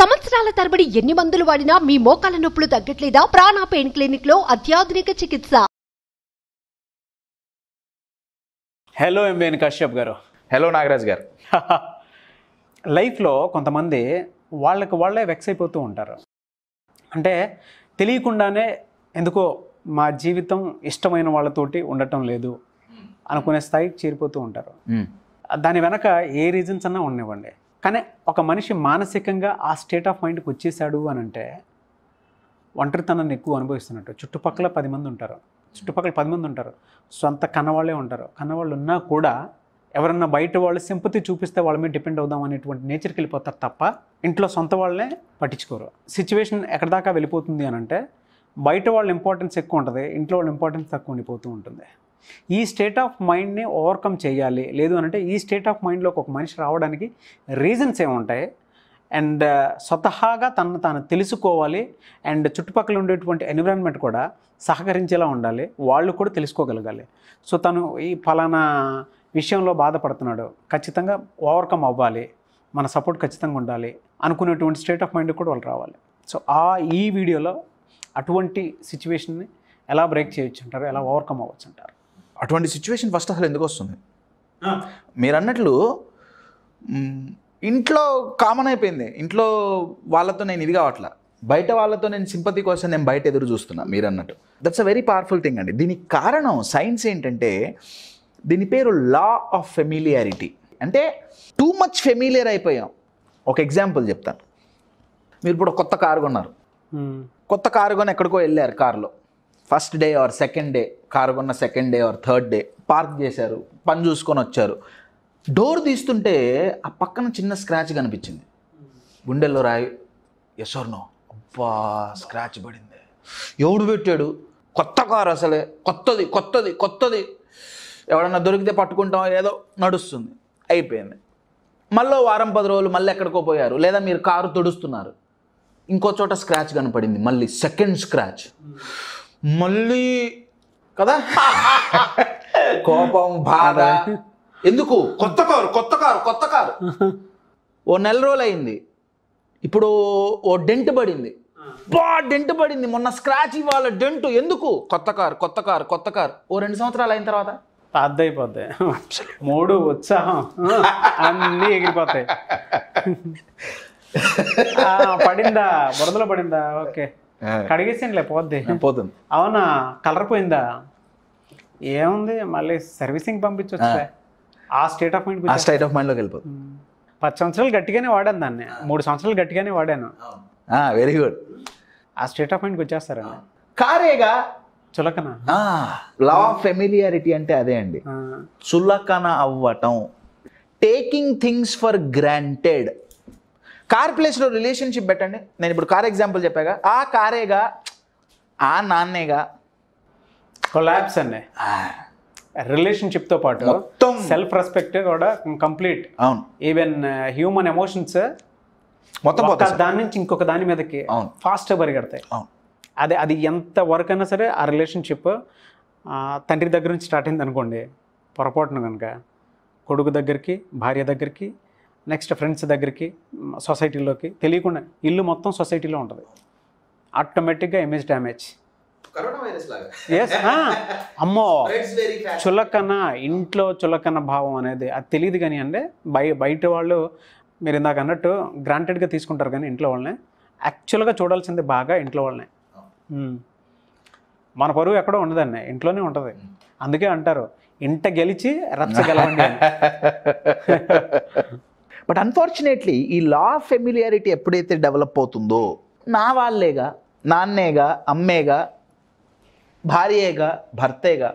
సంవత్సరాల తరబడి ఎన్ని మందులు వాడినా మీ మోకాల నొప్పులు తగ్గట్లేదా? ప్రాణ పెయిన్ క్లినిక్ లో అత్యాధునిక చికిత్స. హలో ఎంబీఎన్ కశ్యప్ గారు. హలో నాగరాజ్ గారు. లైఫ్లో కొంతమంది వాళ్ళే వెక్స్ అయిపోతూ ఉంటారు. అంటే తెలియకుండానే ఎందుకో మా జీవితం ఇష్టమైన వాళ్ళతోటి ఉండటం లేదు అనుకునే స్థాయికి చేరిపోతూ ఉంటారు. దాని వెనక ఏ రీజన్స్ అన్నా ఉండనివ్వండి, కానీ ఒక మనిషి మానసికంగా ఆ స్టేట్ ఆఫ్ మైండ్కి వచ్చేసాడు అని అంటే ఒంటరితనాన్ని ఎక్కువ అనుభవిస్తున్నట్టు. చుట్టుపక్కల 10 మంది ఉంటారు, సొంత కన్నవాళ్ళే ఉంటారు. కన్నవాళ్ళు ఉన్నా కూడా ఎవరన్నా బయట వాళ్ళు సింపతి చూపిస్తే వాళ్ళ మీద డిపెండ్ అవుదాం అనేటువంటి నేచర్కి వెళ్ళిపోతారు తప్ప ఇంట్లో సొంత వాళ్ళనే పట్టించుకోరు. సిచ్యువేషన్ ఎక్కడి దాకా వెళ్ళిపోతుంది అని అంటే బయట వాళ్ళ ఇంపార్టెన్స్ ఎక్కువ ఉంటుంది, ఇంట్లో వాళ్ళ ఇంపార్టెన్స్ తక్కువ ఉండిపోతూ ఉంటుంది. ఈ స్టేట్ ఆఫ్ మైండ్ని ఓవర్కమ్ చేయాలి. లేదు అంటే ఈ స్టేట్ ఆఫ్ మైండ్లోకి ఒక మనిషి రావడానికి రీజన్స్ ఏముంటాయి అండ్ స్వతహాగా తాను తెలుసుకోవాలి. అండ్ చుట్టుపక్కల ఉండేటువంటి ఎన్విరాన్మెంట్ కూడా సహకరించేలా ఉండాలి, వాళ్ళు కూడా తెలుసుకోగలగాలి. సో తను ఈ ఫలానా విషయంలో బాధపడుతున్నాడు, ఖచ్చితంగా ఓవర్కమ్ అవ్వాలి, మన సపోర్ట్ ఖచ్చితంగా ఉండాలి అనుకునేటువంటి స్టేట్ ఆఫ్ మైండ్ కూడా వాళ్ళు రావాలి. సో ఈ వీడియోలో అటువంటి సిచ్యువేషన్ని ఎలా బ్రేక్ చేయొచ్చు అంటారు, ఎలా ఓవర్కమ్ అవ్వచ్చు అంటారు? అటువంటి సిచ్యువేషన్ ఫస్ట్ అసలు ఎందుకు వస్తుంది? మీరు అన్నట్లు ఇంట్లో కామన్ అయిపోయింది. ఇంట్లో వాళ్ళతో నేను ఇది కావట్లా, బయట వాళ్ళతో నేను సింపతి కోసం నేను బయట ఎదురు చూస్తున్నా. మీరు అన్నట్టు that's a very powerful thing అండి. దీనికి కారణం సైన్స్ ఏంటంటే దీని పేరు లా ఆఫ్ ఫెమిలియారిటీ. అంటే టూ మచ్ ఫెమిలియర్ అయిపోయాం. ఒక ఎగ్జాంపుల్ చెప్తాను. మీరు ఇప్పుడు కొత్త కారు కొన్నారు, కొత్త కారు కొని ఎక్కడికో వెళ్ళారు, కారులో first day or second day, car కొన్న second day or third day park చేశారు, పని చూసుకొని వచ్చారు. డోర్ తీస్తుంటే ఆ పక్కన చిన్న స్క్రాచ్ కనిపించింది, గుండెల్లో రాయి. Yes or no? అబ్బా స్క్రాచ్ పడింది. ఎవడు పెట్టాడు? కొత్త కారు, అసలే కొత్తది. ఎవడన్నా దొరికితే పట్టుకుంటాం, ఏదో నడుస్తుంది, అయిపోయింది. మళ్ళీ వారం 10 రోజులు మళ్ళీ ఎక్కడికో పోయారు, లేదా మీరు కారు తుడుస్తున్నారు, ఇంకో చోట స్క్రాచ్ కనపడింది, మళ్ళీ సెకండ్ స్క్రాచ్, మళ్ళీ కదా కోపం, బాధ. ఎందుకు? కొత్త కారు. ఓ నెల రోజులు అయింది, ఇప్పుడు ఓ డెంట్ పడింది. డెంట్ పడింది, మొన్న స్క్రాచ్, ఇవాళ డెంట్. ఎందుకు? కొత్త కారు. ఓ 2 సంవత్సరాలు అయిన తర్వాత అయిపోతాయి, మూడు ఉత్సాహం అన్నీ ఎగిరిపోతాయి. పడిందా, బురదలో పడిందా, ఓకే కడిగేసేయండిలే పోతుంది. అవునా, కలర్ పోయిందా, ఏముంది, మళ్ళీ సర్వీసింగ్ పంపించవచ్చు. ఆ స్టేట్ ఆఫ్ మైండ్లోకి వెళ్ళిపోతుంది. 10 సంవత్సరాలు గట్టిగానే వాడాను దాన్ని, 3 సంవత్సరాలు గట్టిగానే వాడాను. Very good. ఆ స్టేట్ ఆఫ్ మైండ్కి వచ్చేస్తారండి. కారేగా చులకన. లా ఆఫ్ ఫెమిలియారిటీ అంటే అదే అండి, చులకన అవ్వటం, taking things for granted. Car ప్లేస్లో రిలేషన్షిప్ పెట్టండి. నేను ఇప్పుడు కార్ ఎగ్జాంపుల్ చెప్పాగా, ఆ కారేగా, ఆ నాన్నేగా, కొలాప్స్ అండి. రిలేషన్షిప్తో పాటు మొత్తం సెల్ఫ్ రెస్పెక్ట్ కూడా కంప్లీట్. అవును, ఈవెన్ హ్యూమన్ ఎమోషన్స్ మొత్తం దాని నుంచి ఇంకొక దాని మీదకి ఫాస్ట్గా పరిగెడతాయి. అవును, అది ఎంత వర్క్ అయినా సరే ఆ రిలేషన్షిప్ తండ్రి దగ్గర నుంచి స్టార్ట్ అయింది అనుకోండి, పొరపాటున కనుక కొడుకు దగ్గరికి, భార్య దగ్గరికి, నెక్స్ట్ ఫ్రెండ్స్ దగ్గరికి, సొసైటీలోకి, తెలియకుండా ఇల్లు మొత్తం సొసైటీలో ఉంటుంది. ఆటోమేటిక్గా ఇమేజ్ డ్యామేజ్. అమ్మో, చులకన, ఇంట్లో చులకన భావం అనేది అది తెలియదు కానీ అంటే బయట వాళ్ళు మీరు ఇందాక అన్నట్టు గ్రాంటెడ్గా తీసుకుంటారు, కానీ ఇంట్లో వాళ్ళని యాక్చువల్గా చూడాల్సింది బాగా ఇంట్లో వాళ్ళని. మన పరువు ఎక్కడో ఉండదండి, ఇంట్లోనే ఉంటుంది. అందుకే అంటారు ఇంట గెలిచి రచ్చ గెలవండి. బట్ అన్ఫార్చునేట్లీ ఈ లా ఆఫ్ ఫెమిలియారిటీ ఎప్పుడైతే డెవలప్ అవుతుందో, నా వాళ్ళేగా, నాన్నేగా, అమ్మేగా, భార్యేగా, భర్తేగా,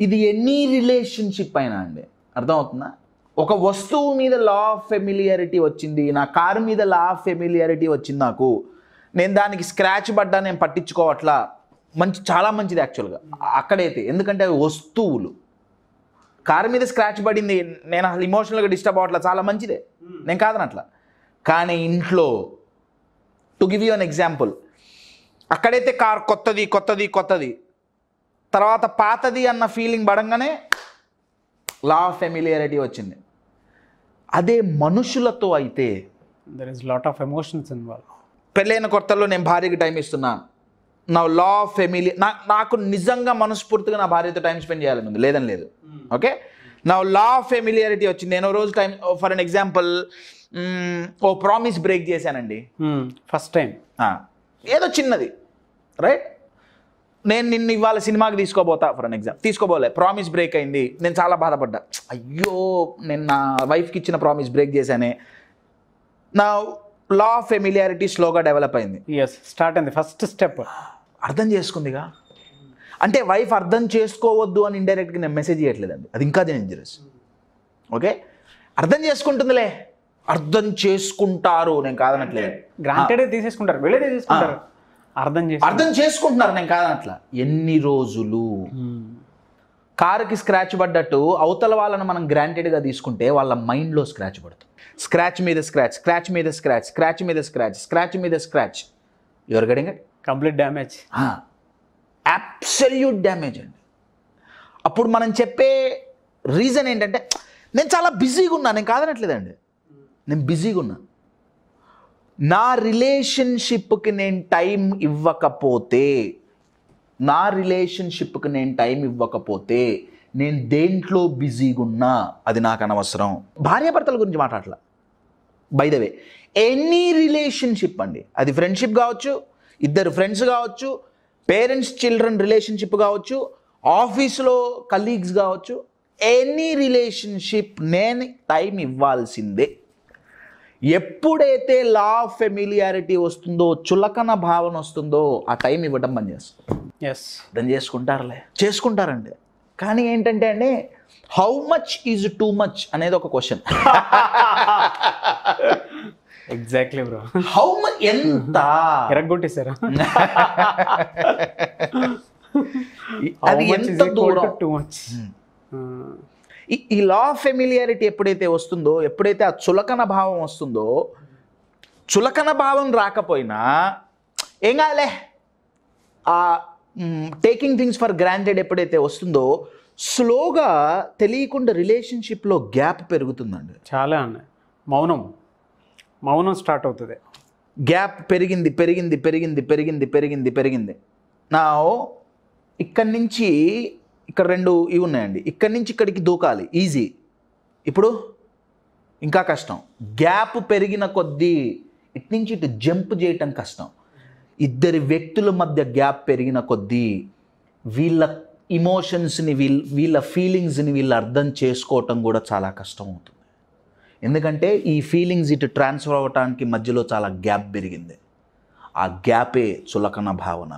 ఇది ఎనీ రిలేషన్షిప్ అయినా అండి, అర్థమవుతుందా? ఒక వస్తువు మీద లా ఆఫ్ ఫెమిలియారిటీ వచ్చింది, నా కారు మీద లా ఆఫ్ ఫెమిలియారిటీ వచ్చింది, నాకు నేను దానికి స్క్రాచ్ పడ్డా నేను పట్టించుకోవట్లా, చాలా మంచిది యాక్చువల్గా అక్కడైతే. ఎందుకంటే అవి వస్తువులు. కారు మీద స్క్రాచ్ పడింది, నేను అసలు ఇమోషనల్గా డిస్టర్బ్ అవ్వట్లా, చాలా మంచిదే, నేను కాదనట్లా. కానీ ఇంట్లో, to give you an example, అక్కడైతే కార్ కొత్తది, తర్వాత పాతది అన్న ఫీలింగ్ పడంగానే లా ఆఫ్ ఫెమిలియారిటీ వచ్చింది. అదే మనుషులతో అయితే there is lot of emotions involve. పెళ్ళైన కొత్తలో నేను భార్యకి టైం ఇస్తున్నా, నా లా ఆఫ్ ఫ్యామిలీ, నాకు నిజంగా మనస్ఫూర్తిగా నా భార్యతో టైం స్పెండ్ చేయాలని ఉంది, లేదని లేదు. ఓకే, నా లా ఆఫ్ ఫెమిలియారిటీ వచ్చింది. నేను రోజు టైం, ఫర్ అన్ ఎగ్జాంపుల్ ఓ ప్రామిస్ బ్రేక్ చేశానండి ఫస్ట్ టైం, ఏదో చిన్నది, రైట్. నేను నిన్ను ఇవాళ సినిమాకి తీసుకోబోతా ఫర్ అన్ ఎగ్జాంపుల్, తీసుకోబోలే, ప్రామిస్ బ్రేక్ అయింది, నేను చాలా బాధపడ్డా. అయ్యో నేను నా వైఫ్కి ఇచ్చిన ప్రామిస్ బ్రేక్ చేశానే. నా లా ఆఫ్ ఫెమిలియారిటీ స్లోగా డెవలప్ అయింది. ఎస్, స్టార్ట్ అయింది, ఫస్ట్ స్టెప్. అర్థం చేసుకుందిగా. అంటే వైఫ్ అర్థం చేసుకోవద్దు అని ఇండైరెక్ట్గా నేను మెసేజ్ చేయట్లేదండి, అది ఇంకా డేంజరస్. ఓకే, అర్థం చేసుకుంటుందిలే, అర్థం చేసుకుంటారు, నేను కాదనట్లేదు. గ్రాంటెడ్ తీసేసుకుంటారు, వెళ్ళే తీసేసుకుంటారు. అర్థం చేసుకుంటున్నారు, నేను కాదనట్లా. ఎన్ని రోజులు కారుకి స్క్రాచ్ పడ్డట్టు అవతల వాళ్ళని మనం గ్రాంటెడ్గా తీసుకుంటే వాళ్ళ మైండ్లో స్క్రాచ్ పడుతుంది. స్క్రాచ్ మీద స్క్రాచ్, స్క్రాచ్ మీద స్క్రాచ్, స్క్రాచ్ మీద స్క్రాచ్, స్క్రాచ్ మీద scratch, your getting it. Complete damage, absolute damage అండి. అప్పుడు మనం చెప్పే రీజన్ ఏంటంటే నేను చాలా బిజీగా ఉన్నా, నేను కాదనట్లేదండి, నేను బిజీగా ఉన్నా. నా రిలేషన్షిప్కి నేను టైం ఇవ్వకపోతే, నేను దేంట్లో బిజీగా ఉన్నా అది నాకు అనవసరం. భార్యాభర్తల గురించి మాట్లాడలా, by the way. Any relationship అండి, అది ఫ్రెండ్షిప్ కావచ్చు, ఇద్దరు ఫ్రెండ్స్ కావచ్చు, పేరెంట్స్ చిల్డ్రన్ రిలేషన్షిప్ కావచ్చు, ఆఫీస్లో కలీగ్స్ కావచ్చు, ఎనీ రిలేషన్షిప్ నేను టైం ఇవ్వాల్సిందే. ఎప్పుడైతే లా ఆఫ్ ఫెమిలియారిటీ వస్తుందో, చులకన భావన వస్తుందో, ఆ టైం ఇవ్వడం బంద్ చేస్తాం. అర్థం చేసుకుంటారండి. కానీ ఏంటంటే అండి, how much is too much అనేది ఒక question. Exactly bro, how much, ఎంత ఎరగొట్టేశారు, అది ఎంత దూరం. Too much. ఈ లా ఆఫ్ ఫెమిలియారిటీ ఎప్పుడైతే వస్తుందో, ఎప్పుడైతే ఆ చులకన భావం వస్తుందో, చులకన భావం రాకపోయినా ఏం కాదులే, ఆ టేకింగ్ థింగ్స్ ఫర్ గ్రాంటెడ్ ఎప్పుడైతే వస్తుందో, స్లోగా తెలియకుండా రిలేషన్షిప్లో గ్యాప్ పెరుగుతుందండి. చాలా అన్న, మౌనం స్టార్ట్ అవుతుంది. గ్యాప్ పెరిగింది. నా ఇక్కడి నుంచి ఇక్కడ 2 ఇవి ఉన్నాయండి, ఇక్కడి నుంచి ఇక్కడికి దూకాలి ఈజీ, ఇప్పుడు ఇంకా కష్టం. గ్యాప్ పెరిగిన కొద్దీ ఇటు నుంచి ఇటు జంప్ చేయటం కష్టం. ఇద్దరి వ్యక్తుల మధ్య గ్యాప్ పెరిగిన కొద్దీ వీళ్ళ ఇమోషన్స్ని, వీళ్ళ ఫీలింగ్స్ని వీళ్ళు అర్థం చేసుకోవటం కూడా చాలా కష్టం అవుతుంది. ఎందుకంటే ఈ ఫీలింగ్స్ ఇటు ట్రాన్స్ఫర్ అవ్వటానికి మధ్యలో చాలా గ్యాప్ పెరిగింది. ఆ గ్యాపే చులకన భావన,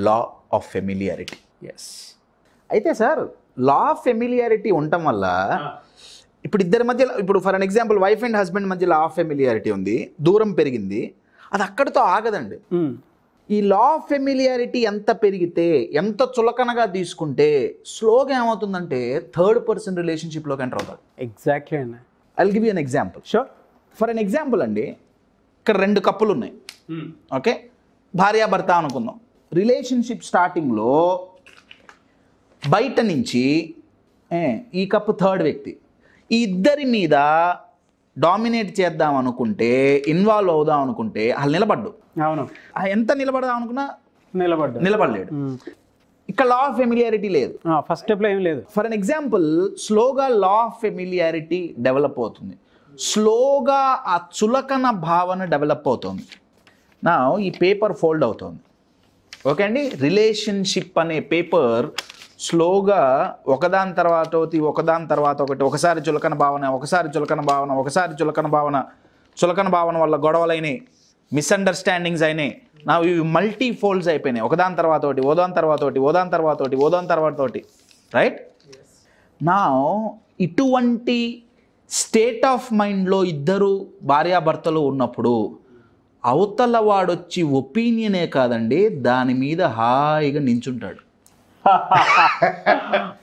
లా ఆఫ్ ఫెమిలియారిటీ. ఎస్. అయితే సార్, లా ఆఫ్ ఫెమిలియారిటీ ఉండటం వల్ల ఇప్పుడు ఇద్దరి మధ్య, ఇప్పుడు for an example wife and husband మధ్య లా ఆఫ్ ఫెమిలియారిటీ ఉంది, దూరం పెరిగింది, అది అక్కడితో ఆగదండి. ఈ లా ఆఫ్ ఫెమిలియారిటీ ఎంత పెరిగితే, ఎంత చులకనగా తీసుకుంటే, స్లోగా ఏమవుతుందంటే థర్డ్ పర్సన్ రిలేషన్షిప్లోకి ఎంటర్ అవుతాడు. ఎగ్జాక్ట్లీ అన్న. I will give you an example. Sure. For an example అండి, ఇక్కడ 2 కప్పులు ఉన్నాయి, ఓకే, భార్యాభర్త అనుకుందాం. రిలేషన్షిప్ స్టార్టింగ్లో బయట నుంచి ఈ కప్పు థర్డ్ వ్యక్తి, ఈ ఇద్దరి మీద డామినేట్ చేద్దాం అనుకుంటే, ఇన్వాల్వ్ అవుదాం అనుకుంటే వాళ్ళు నిలబడ్డు. అవును, ఎంత నిలబడదాం అనుకున్నా నిలబడలేడు. ఇక్కడ లా ఆఫ్ ఫెమిలియారిటీ లేదు, ఫస్ట్ స్టెప్లో ఏం లేదు. ఫర్ అన్ ఎగ్జాంపుల్, స్లోగా లా ఆఫ్ ఫెమిలియారిటీ డెవలప్ అవుతుంది, స్లోగా ఆ చులకన భావన డెవలప్ అవుతుంది. నా ఈ పేపర్ ఫోల్డ్ అవుతుంది, ఓకే అండి. రిలేషన్షిప్ అనే పేపర్ స్లోగా ఒకదాని తర్వాత ఒకటి, ఒకసారి చులకన భావన వల్ల గొడవలైనాయి, మిస్అండర్స్టాండింగ్స్ అయినాయి. నా ఇవి మల్టీ ఫోల్డ్స్ అయిపోయినాయి, ఒకదాని తర్వాత ఒకటి, రైట్. నా ఇటువంటి స్టేట్ ఆఫ్ మైండ్లో ఇద్దరు భార్యాభర్తలు ఉన్నప్పుడు అవతల వాడొచ్చి ఒపీనియనే కాదండి, దాని మీద హాయిగా నించుంటాడు.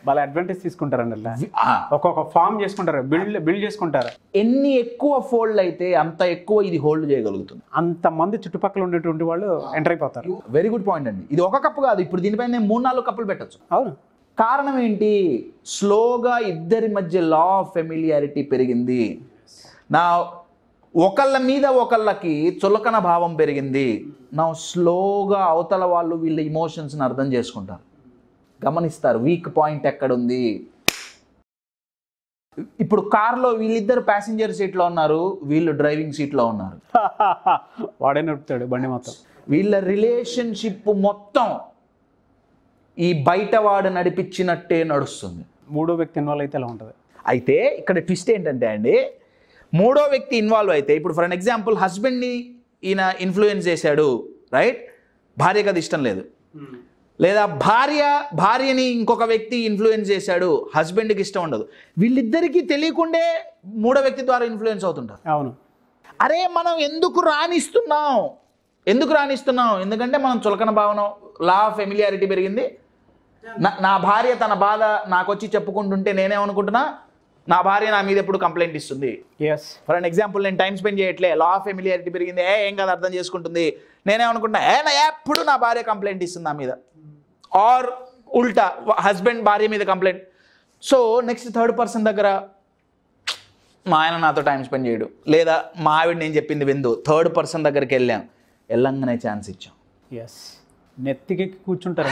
వాళ్ళ అడ్వాంటేజ్ తీసుకుంటారండి, ఒక్కొక్క ఫామ్ చేసుకుంటారు, బిల్డ్ చేసుకుంటారు. ఎన్ని ఎక్కువ ఫోల్డ్ అయితే అంత ఎక్కువ ఇది హోల్డ్ చేయగలుగుతుంది. అంతమంది చుట్టుపక్కల ఉండేటువంటి వాళ్ళు ఎంటర్ అయిపోతారు. వెరీ గుడ్ పాయింట్ అండి. ఇది ఒక కప్పు కాదు, ఇప్పుడు దీనిపైన నేను 3-4 కప్పులు పెట్టచ్చు. అవును. కారణం ఏంటి? స్లోగా ఇద్దరి మధ్య లా ఆఫ్ ఫెమిలియారిటీ పెరిగింది. నా ఒకళ్ళ మీద ఒకళ్ళకి చులకన భావం పెరిగింది. నా స్లోగా అవతల వాళ్ళు వీళ్ళ ఇమోషన్స్ని అర్థం చేసుకుంటారు, గమనిస్తారు వీక్ పాయింట్ ఎక్కడుంది. ఇప్పుడు కార్లో వీళ్ళిద్దరు ప్యాసింజర్ సీట్లో ఉన్నారు, వీళ్ళు డ్రైవింగ్ సీట్లో ఉన్నారు. వాడే నడుపుతాడు బండి మొత్తం. వీళ్ళ రిలేషన్షిప్ మొత్తం ఈ బయటవాడు నడిపించినట్టే నడుస్తుంది. మూడో వ్యక్తి ఇన్వాల్వ్ అయితే ఎలా ఉంటుంది? అయితే ఇక్కడ ట్విస్ట్ ఏంటంటే అండి, మూడో వ్యక్తి ఇన్వాల్వ్ అయితే, ఇప్పుడు ఫర్ అన్ ఎగ్జాంపుల్ హస్బెండ్ని ఈయన ఇన్ఫ్లుయెన్స్ చేశాడు, రైట్? భార్యకి అది ఇష్టం లేదు. లేదా భార్యని ఇంకొక వ్యక్తి ఇన్ఫ్లుయెన్స్ చేశాడు, హస్బెండ్కి ఇష్టం ఉండదు. వీళ్ళిద్దరికీ తెలియకుండే మూడో వ్యక్తి ద్వారా ఇన్ఫ్లుయెన్స్ అవుతుంటారు. అవును. అరే మనం ఎందుకు రాణిస్తున్నాం? ఎందుకంటే మనం చులకన భావన, లా ఆఫ్ ఫెమిలియారిటీ పెరిగింది. నా భార్య తన బాధ నాకు వచ్చి చెప్పుకుంటుంటే నేనేమనుకుంటున్నా, నా భార్య నా మీద ఎప్పుడు కంప్లైంట్ ఇస్తుంది. ఎస్. ఫర్ అన్ ఎగ్జాంపుల్ నేను టైం స్పెండ్ చేయట్లే, లా ఆఫ్ ఫెమిలియారిటీ పెరిగింది, ఏం కాదు అర్థం చేసుకుంటుంది. నేనేమనుకుంటున్నా, నా ఎప్పుడు నా భార్య కంప్లైంట్ ఇస్తుంది నా మీద. ఆర్ ఉల్టా, హస్బెండ్ భార్య మీద complaint. So next third person దగ్గర మా ఆయన నాతో టైం స్పెండ్ చేయడు, లేదా మా ఆవిడ నేను చెప్పింది విందు, థర్డ్ పర్సన్ దగ్గరికి వెళ్ళంగానే ఛాన్స్ ఇచ్చాం. ఎస్. నెత్తికెక్కి కూర్చుంటారు.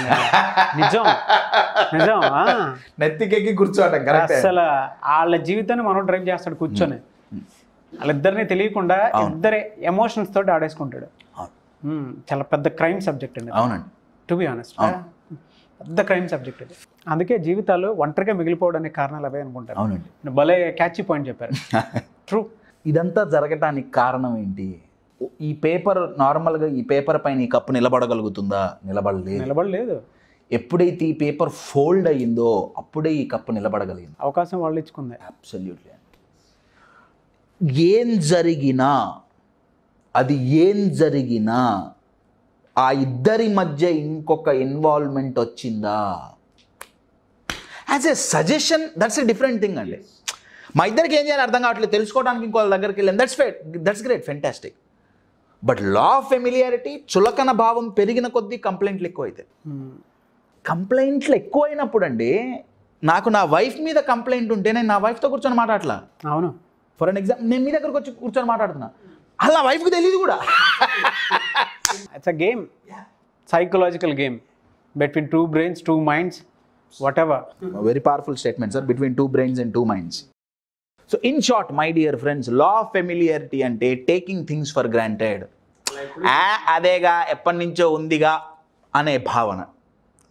నిజం. నెత్తికెక్కి కూర్చోవటం అసలు వాళ్ళ జీవితాన్ని మనం డ్రైవ్ చేస్తాడు కూర్చొని. వాళ్ళిద్దరిని తెలియకుండా ఇద్దరే ఎమోషన్స్ తోటి ఆడేసుకుంటాడు. చాలా పెద్ద క్రైమ్ సబ్జెక్ట్ అండి. అవునండి, టు బి ఆనెస్ట్ పెద్ద క్రైమ్ సబ్జెక్ట్ ఇది. అందుకే జీవితాలు ఒంటరిగా మిగిలిపోవడానికి కారణాలు అవే అనుకుంటారు. అవునండి, భలే క్యాచీ పాయింట్ చెప్పారు. ట్రూ. ఇదంతా జరగటానికి కారణం ఏంటి? ఈ పేపర్ నార్మల్గా ఈ పేపర్ పైన ఈ కప్పు నిలబడగలుగుతుందా? నిలబడలేదు. ఎప్పుడైతే ఈ పేపర్ ఫోల్డ్ అయ్యిందో అప్పుడే ఈ కప్పు నిలబడగలిగింది. అవకాశం వాళ్ళు ఇచ్చుకుంది. అబ్సల్యూట్లీ. ఏం జరిగినా ఆ ఇద్దరి మధ్య ఇంకొక ఇన్వాల్వ్మెంట్ వచ్చిందా? As a suggestion, that's a different thing అండి. మా ఇద్దరికి ఏం చేయాలి అర్థం కావట్లేదు, తెలుసుకోవడానికి ఇంకో దగ్గరికి వెళ్ళాను, that's great, fantastic. But law of familiarity, చులకన భావం పెరిగిన కొద్దీ కంప్లైంట్లు ఎక్కువైతాయి. కంప్లైంట్లు ఎక్కువైనప్పుడు అండి, నాకు నా వైఫ్ మీద కంప్లైంట్ ఉంటే నేను నా వైఫ్తో కూర్చొని మాట్లాడలా. అవును. ఫర్ అన్ ఎగ్జాంపుల్ నేను మీ దగ్గరకు వచ్చి కూర్చొని మాట్లాడుతున్నా, అలా వైఫ్కి తెలియదు కూడా. It's a game, psychological game between two brains, two minds, what ever. Very powerful statement sir, between two brains and two minds. So in short my dear friends, law of familiarity అంటే taking things for granted. అదేగా ఎప్పటి నుంచో ఉందిగా అనే భావన,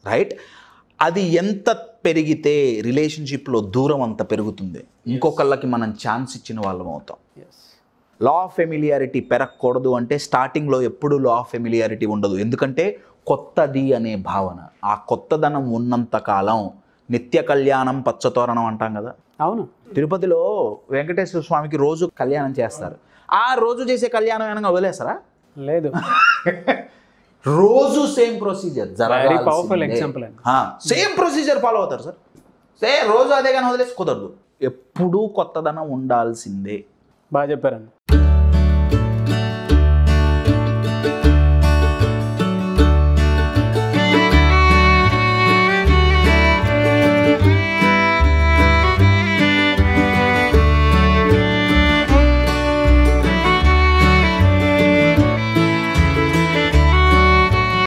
right? అది ఎంత పెరిగితే రిలేషన్షిప్లో దూరం అంత పెరుగుతుంది. ఇంకొకళ్ళకి మనం ఛాన్స్ ఇచ్చిన వాళ్ళం అవుతాం. లా ఆఫ్ ఫెమిలియారిటీ పెరగకూడదు అంటే స్టార్టింగ్లో ఎప్పుడు లా ఆఫ్ ఫెమిలియారిటీ ఉండదు. ఎందుకంటే కొత్తది అనే భావన, ఆ కొత్తదనం ఉన్నంత కాలం నిత్య కళ్యాణం పచ్చతోరణం అంటాం కదా. అవును. తిరుపతిలో వెంకటేశ్వర స్వామికి రోజు కళ్యాణం చేస్తారు. ఆ రోజు చేసే కళ్యాణం ఏమైనా వదిలేస్తారా? లేదు. రోజు same procedure same procedure follow అవుతారు సార్. రోజు అదే కానీ వదిలేసి కుదరదు. ఎప్పుడూ కొత్తదనం ఉండాల్సిందే. బాగా చెప్పారండి.